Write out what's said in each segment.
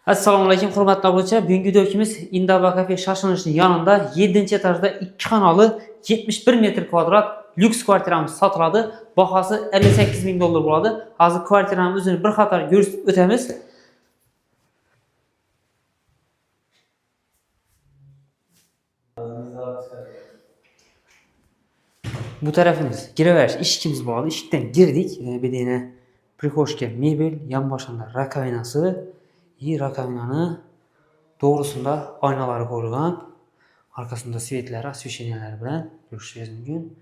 Assalomu alaykum hurmatli obunachilar. Bugungi videomiz Indaba Cafe Shashilinchning yanında 7 etajda 2 xonali 71 metr kvadrat lüks kvartiramiz sotiladi. Bahası 58 ming dollar bo'ladi. Hozir kvartiramiz o'zini bir qator ko'rsatib o'tamiz. Bu tarafımız giriveriş eshigimiz bor. Eshikdan girdik. Bir dena prixoshka mebel, yan boshida rakovinasi, rakovinani doğrusunda aynaları qo'yilgan. Arkasında svetlar, освещениялari bilan ko'rishingiz mumkin.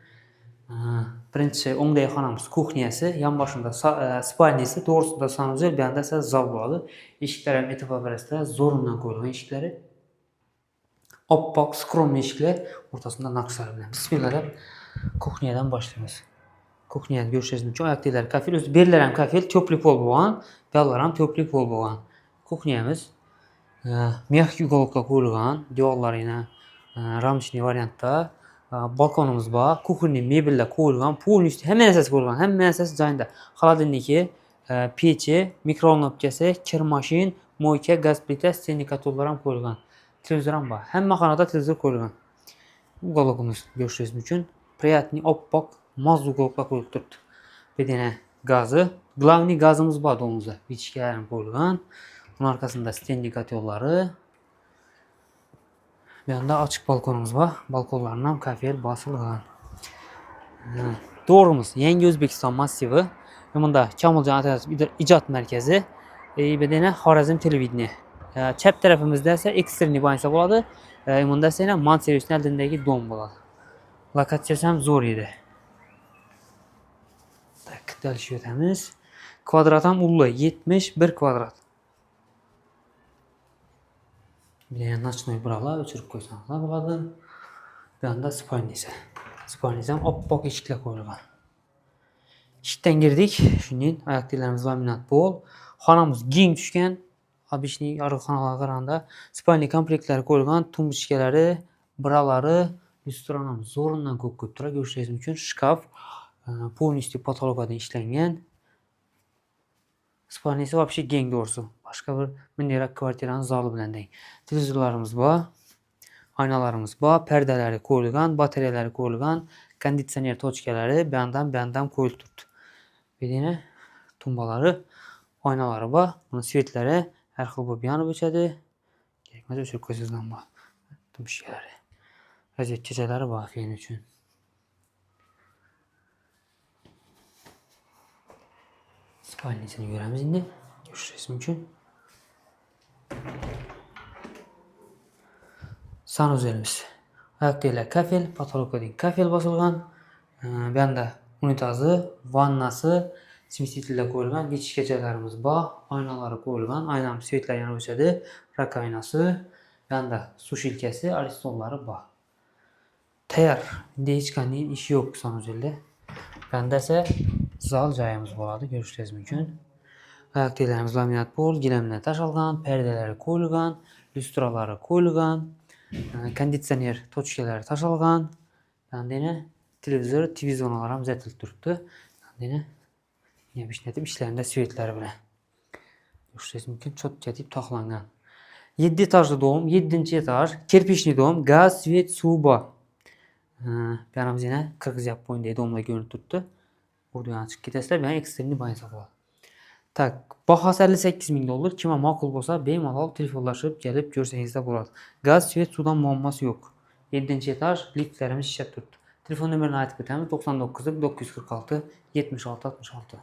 Birinchi o'ngdagi xonamiz kuxnyasi, yan boshida spalnyasi, to'g'risida sanuzel, bu yoqda esa zal bo'ladi. Eshiklari ham e'tibor berasizlar, zo'rundan qo'yilgan eshiklari. Oppoq, skromli eshiklar, o'rtasida naqshlar bilan. Bismillah deb kuxnyadan boshlaymiz. Kuxnyani ko'rishingiz mumkin. Oyoqdagilar kafel, o'zi berlar ham kafel, to'pli pol bo'lgan, buyog'lar ham to'pli pol bo'lgan. Kuxnyamiz mягкий уголокка qo'yilgan, devorlariga ramочный variantda. Balkonimiz bor, kuxonniy mebellar qo'yilgan, полностью hamma narsasi qo'yilgan, hamma narsasi joyida. Холодильники, pechi, mikrovolnovkasi, kir mashin, moyka, gaz plita, stendek katollar ham qo'yilgan. Televizor ham bor. Hamma xonada televizor qo'yilgan. Uголокimiz ko'rishingiz mumkin. Приятный oppoq, mazza uголокlar qo'yilib turibdi. Bir dena gazi, главный gazimiz bor domimizda. Vichkalar ham qo'yilgan. Bunun arkasında stendikatyolları. Bir yanda açık balkonumuz var. Balkonlarından kafel basılgan. Doğrumuz Yangi O'zbekiston massivi. Bunda Kamoljon Atatürk ijod markazi. Bir dena Xorazm televideniye. Chap tarafimizda esa eksterniy bansa bo'ladi. Bunda esa Manservisning oldidagi dom bo'ladi. Lokatsiyasi ham zo'r edi. Tak, dalishib o'tamiz. Kvadrat ham ulli 71 kvadrat. Bir yana nочной buralar o'chirib qo'ysangiz bo'ladi. Bu yoqda spalnyasi. Spalnyasi ham oppoq eshiklar qo'yilgan. Eshikdan girdik. Shundan oyoqdagilarimiz laminat pol. Xonamiz keng tushgan. Обычный yorug' xonalarga qaraganda spalniy komplektlari qo'yilgan, tumbuchkalari, biralari, restoranimiz zo'rindan ko'p turadi. Ko'rishingiz mumkin. Shkaf полностью потолокdan ishlangan. Spalnyasi вообще keng doğrusu. Başka bir mindirak kvartiranın zalı bilan teng. Televizorlarımız bor, aynalarımız bor, perdeleri qo'yilgan, batareyalar qo'yilgan, konditsioner tochkalari bu yandan qo'yilib turibdi. Bir dena tumbalari, aynalari bor. Buni svetlari har xil bo'lib yonib o'chadi. Kerakmasa o'chirib qo'ysangiz ham bor. Tumshkalari. Rozetkachalar bor fen uchun. Spalnyasini ko'ramiz endi. Ko'rishingiz mumkin. Sanuzelimiz. Oyoqdagilar kafel, patolokadagi kafel bosilgan. Bu yoqda unitazi, vannasi, smesителlar qo'yilgan, vichkachalarimiz bor, oynalari qo'yilgan, aynamiz svetlar yonib o'chadi, rakovinasi, bu yoqda sushilkasi, aristollari bor. Tayyor. Endi hech qanday ish yo'q sanuzelda. Bu yoqda esa zal joyimiz bo'ladi, ko'rishingiz mumkin. Oyoqdagilarimiz laminat pol, gilamlar tashalgan, perdelari qo'yilgan, lyustralari qo'yilgan, konditsioner tochkalari tashalgan. Ya'ni televizor, TV zonalar ham zatilib turibdi. Ya'ni ishlatib ishlarida svetlari bilan. Ko'rishingiz mumkin, cho'tka deb taxlangan. 7 etajli dom, 7-etaj, kirpishli dom, gaz, svet, suv bor. Bu yerimiz yana qirg'iz yaponiya domlar ko'rinib turibdi. Buradan chiqib ketasizlar, bu eksterniy bansa bo'ladi. Tak, bahası 58 ming dollar. Kime ma'qul bo'lsa, bemalol telefonlashib kelib ko'rsangizda bo'ladi. Gaz, svet, suvdan muammosi yo'q. 7-etaj, liftlarimiz ishlab turibdi. Telefon nomerini aytib o'tamiz: 99 946 76 66.